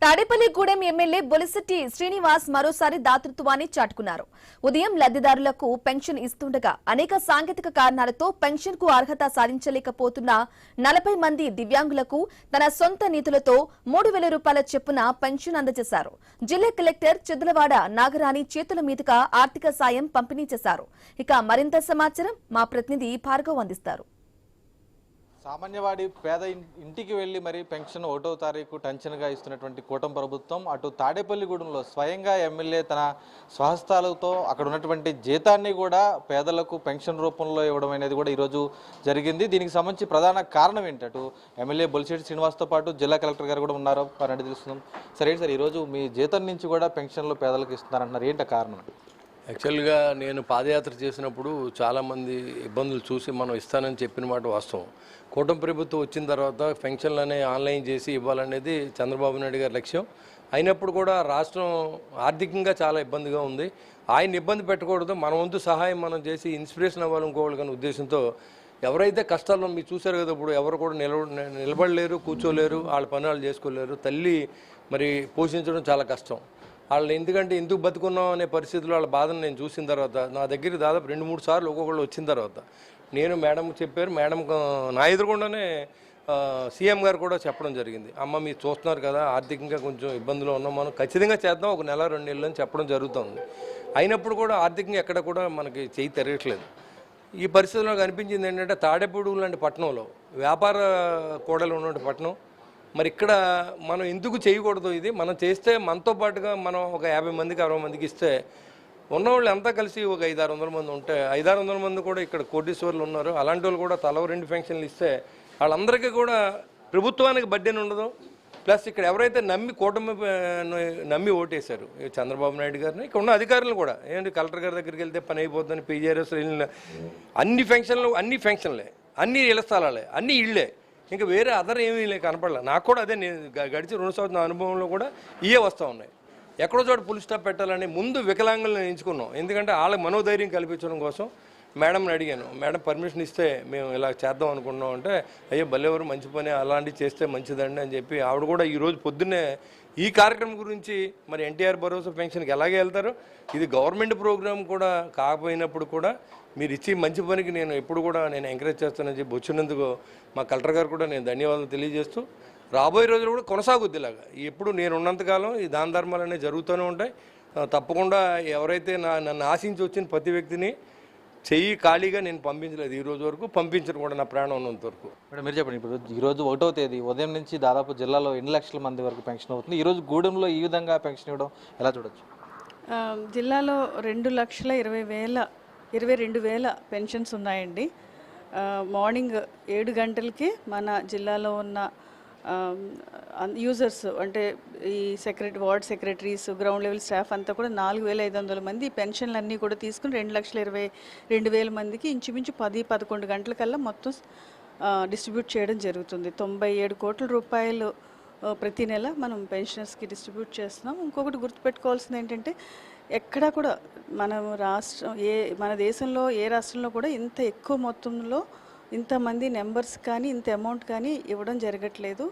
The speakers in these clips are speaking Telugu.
తాడేపల్లిగూడెం ఎమ్మెల్యే బొలిశెట్టి శ్రీనివాస్ మరోసారి దాతృత్వాన్ని చాటుకున్నారు. ఉదయం లబ్ధిదారులకు పెన్షన్ ఇస్తుండగా అనేక సాంకేతిక కారణాలతో పెన్షన్ కు అర్హత సాధించలేకపోతున్న 40 మంది దివ్యాంగులకు తన సొంత నిధులతో 3,000 రూపాయల చొప్పున పెన్షన్ అందజేశారు. జిల్లా కలెక్టర్ చిద్లవాడ నాగరాణి చేతుల మీదుగా ఆర్థిక సాయం పంపిణీ చేశారు. ఇక మరింత సమాచారం మా ప్రతినిధి భార్గవ్ అందిస్తారు. సామాన్యవాడి పేద ఇంటికి వెళ్లి మరి పెన్షన్ 1వ తారీఖు టెన్షన్గా ఇస్తున్నటువంటి కూటమి ప్రభుత్వం అటు తాడేపల్లిగూడెంలో స్వయంగా ఎమ్మెల్యే తన స్వహస్తాలతో అక్కడ ఉన్నటువంటి జీతాన్ని కూడా పేదలకు పెన్షన్ రూపంలో ఇవ్వడం అనేది కూడా ఈరోజు జరిగింది. దీనికి సంబంధించి ప్రధాన కారణం ఏంటి? అటు ఎమ్మెల్యే బొలిశెట్టి శ్రీనివాస్తో పాటు జిల్లా కలెక్టర్ గారు కూడా ఉన్నారు. వారంటే తెలుస్తున్నాం. సరే సార్, ఈరోజు మీ జీతం నుంచి కూడా పెన్షన్లు పేదలకు ఇస్తున్నారంటున్నారు. ఏంటి కారణం? యాక్చువల్గా నేను పాదయాత్ర చేసినప్పుడు చాలామంది ఇబ్బందులు చూసి మనం ఇస్తానని చెప్పిన మాట వాస్తవం. కూటమి ప్రభుత్వం వచ్చిన తర్వాత పెన్షన్లు ఆన్లైన్ చేసి ఇవ్వాలనేది చంద్రబాబు నాయుడు గారి లక్ష్యం. అయినప్పుడు కూడా రాష్ట్రం ఆర్థికంగా చాలా ఇబ్బందిగా ఉంది. ఆయన ఇబ్బంది పెట్టకూడదు, మన వంతు సహాయం మనం చేసి ఇన్స్పిరేషన్ అవ్వాలి ఇంకోవాలనే ఉద్దేశంతో ఎవరైతే కష్టాల్లో మీరు చూశారు కదా, ఇప్పుడు ఎవరు కూడా నిలబడలేరు, కూర్చోలేరు, వాళ్ళ పని వాళ్ళు చేసుకోలేరు. తల్లి మరి పోషించడం చాలా కష్టం. వాళ్ళు ఎందుకు బతుకున్నాం అనే పరిస్థితుల్లో వాళ్ళ బాధను నేను చూసిన తర్వాత నా దగ్గర దాదాపు 2-3 సార్లు ఒక్కొక్కళ్ళు వచ్చిన తర్వాత నేను మేడంకి చెప్పారు. మేడం నా ఎదురుగుండానే సీఎం గారు కూడా చెప్పడం జరిగింది. అమ్మ మీరు చూస్తున్నారు కదా, ఆర్థికంగా కొంచెం ఇబ్బందులు ఉన్నాం, మనం ఖచ్చితంగా చేద్దాం, 1 నెల 2 నెలలు అని చెప్పడం జరుగుతుంది. అయినప్పుడు కూడా ఆర్థికంగా ఎక్కడ కూడా మనకి చేయి తిరగట్లేదు. ఈ పరిస్థితుల్లో అనిపించింది ఏంటంటే తాడేపూడి లాంటి పట్టణంలో వ్యాపార కూడలు ఉన్నటువంటి పట్టణం, మరి ఇక్కడ మనం ఎందుకు చేయకూడదు? ఇది మనం చేస్తే మనతో పాటుగా మనం ఒక 50 మందికి 60 మందికి ఇస్తే ఉన్నవాళ్ళు అంతా కలిసి ఒక 500-600 మంది ఉంటే 500-600 మంది కూడా ఇక్కడ కోటీశ్వర్లు ఉన్నారు. అలాంటి వాళ్ళు కూడా తల 2 పెన్షన్లు ఇస్తే వాళ్ళందరికీ కూడా ప్రభుత్వానికి బడ్డెన్ ఉండదు. ప్లస్ ఇక్కడ ఎవరైతే నమ్మి ఓటేశారు చంద్రబాబు నాయుడు గారిని, ఇక్కడ ఉన్న అధికారులు కూడా ఏంటి కలెక్టర్ గారి దగ్గరికి వెళ్తే పని అయిపోతుందని పీజీఆర్ఎస్ అన్ని ఫంక్షన్లే, అన్ని ఇళ్ల స్థలాలే, అన్ని ఇళ్లే, ఇంకా వేరే అదర్ ఏమీ కనపడలే. నాకు కూడా అదే, నేను గడిచి 2 సంవత్సరాల అనుభవంలో కూడా ఇవే వస్తూ ఉన్నాయి. ఎక్కడో చోట ఫుల్ స్టాప్ పెట్టాలని ముందు వికలాంగులను ఎంచుకున్నాం. ఎందుకంటే వాళ్ళకి మనోధైర్యం కల్పించడం కోసం మేడంని అడిగాను. మేడం పర్మిషన్ ఇస్తే మేము ఇలా చేద్దాం అనుకున్నాం అంటే, అయ్యో భలేవారు, మంచి పని, అలాంటివి చేస్తే మంచిదండి అని చెప్పి ఆవిడ కూడా ఈరోజు పొద్దున్నే ఈ కార్యక్రమం గురించి మరి ఎన్టీఆర్ భరోసా పెన్షన్కి ఎలాగే వెళ్తారు, ఇది గవర్నమెంట్ ప్రోగ్రామ్ కూడా కాకపోయినప్పుడు కూడా మీరు ఇచ్చి మంచి పనికి నేను ఎప్పుడు కూడా నేను ఎంకరేజ్ చేస్తానని చెప్పి వచ్చినందుకు మా కలెక్టర్ గారు కూడా నేను ధన్యవాదాలు తెలియజేస్తూ, రాబోయే రోజులు కూడా కొనసాగుద్దిలాగా ఎప్పుడు నేను ఉన్నంతకాలం ఈ దాన ధర్మాలు అనేవి జరుగుతూనే ఉంటాయి. తప్పకుండా ఎవరైతే నన్ను ఆశించి వచ్చిన ప్రతి వ్యక్తిని చెయ్యి ఖాళీగా నేను పంపించలేదు ఈ రోజు వరకు, పంపించడం కూడా నా ప్రాణం ఉన్నంత వరకు. మేడం మీరు చెప్పండి, ఇప్పుడు ఈరోజు 1వ తేదీ ఉదయం నుంచి దాదాపు జిల్లాలో ఎన్ని లక్షల మంది వరకు పెన్షన్ అవుతుంది? ఈరోజు గూడెంలో ఈ విధంగా పెన్షన్ ఇవ్వడం ఎలా చూడొచ్చు? జిల్లాలో 2,22,000 పెన్షన్స్ ఉన్నాయండి. మార్నింగ్ 7 గంటలకి మన జిల్లాలో ఉన్న యూజర్స్ అంటే ఈ ward secretaries, ground level staff అంతా కూడా 4,500 మంది పెన్షన్లు అన్నీ కూడా తీసుకుని 2,22,000 మందికి ఇంచుమించు 10-11 గంటలకల్లా మొత్తం డిస్ట్రిబ్యూట్ చేయడం జరుగుతుంది. 97 కోట్ల రూపాయలు ప్రతి నెల మనం పెన్షనర్స్కి డిస్ట్రిబ్యూట్ చేస్తున్నాం. ఇంకొకటి గుర్తుపెట్టుకోవాల్సింది ఏంటంటే, ఎక్కడా కూడా మన దేశంలో ఏ రాష్ట్రంలో కూడా ఇంత ఎక్కువ మొత్తంలో ఇంతమంది నెంబర్స్ కానీ ఇంత అమౌంట్ కానీ ఇవ్వడం జరగట్లేదు.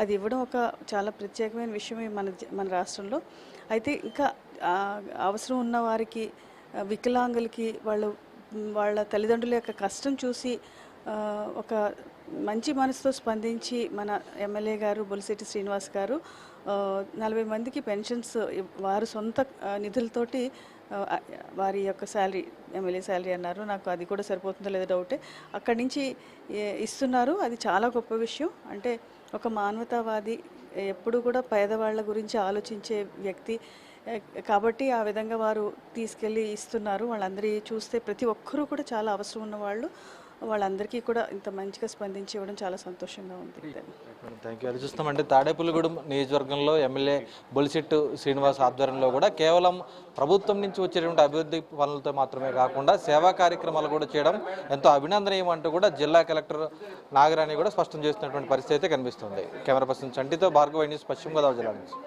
అది ఇవ్వడం ఒక చాలా ప్రత్యేకమైన విషయమే మన రాష్ట్రంలో. అయితే ఇంకా అవసరం ఉన్న వారికి, వికలాంగులకి వాళ్ళ తల్లిదండ్రుల యొక్క కష్టం చూసి ఒక మంచి మనసుతో స్పందించి మన ఎమ్మెల్యే గారు బొలిశెట్టి శ్రీనివాస్ గారు 40 మందికి పెన్షన్స్ వారు సొంత నిధులతోటి వారి యొక్క శాలరీ, ఎమ్మెల్యే శాలరీ అన్నారు, నాకు అది కూడా సరిపోతుందో లేదో డౌటే, అక్కడి నుంచి ఇస్తున్నారు. అది చాలా గొప్ప విషయం. అంటే ఒక మానవతావాది, ఎప్పుడు కూడా పేదవాళ్ళ గురించి ఆలోచించే వ్యక్తి కాబట్టి ఆ విధంగా వారు తీసుకెళ్ళి ఇస్తున్నారు. వాళ్ళందరి చూస్తే ప్రతి ఒక్కరూ కూడా చాలా అవసరం ఉన్నవాళ్ళు, వాళ్ళందరికీ కూడా ఇంత మంచిగా స్పందించి ఇవ్వడం చాలా సంతోషంగా ఉంది. Thank you. అది చూస్తామంటే తాడేపల్లిగూడెం నియోజకవర్గంలో ఎమ్మెల్యే బొలిశెట్టి శ్రీనివాస్ ఆధ్వర్యంలో కూడా కేవలం ప్రభుత్వం నుంచి వచ్చేటువంటి అభివృద్ధి పనులతో మాత్రమే కాకుండా సేవా కార్యక్రమాలు కూడా చేయడం ఎంతో అభినందనీయం అంటూ కూడా జిల్లా కలెక్టర్ నాగరాణి కూడా స్పష్టం చేస్తున్నటువంటి పరిస్థితి అయితే కనిపిస్తుంది. కెమెరా పర్సన్ చంటితో భార్గవ న్యూస్, పశ్చిమ గోదావరి జిల్లా నుంచి.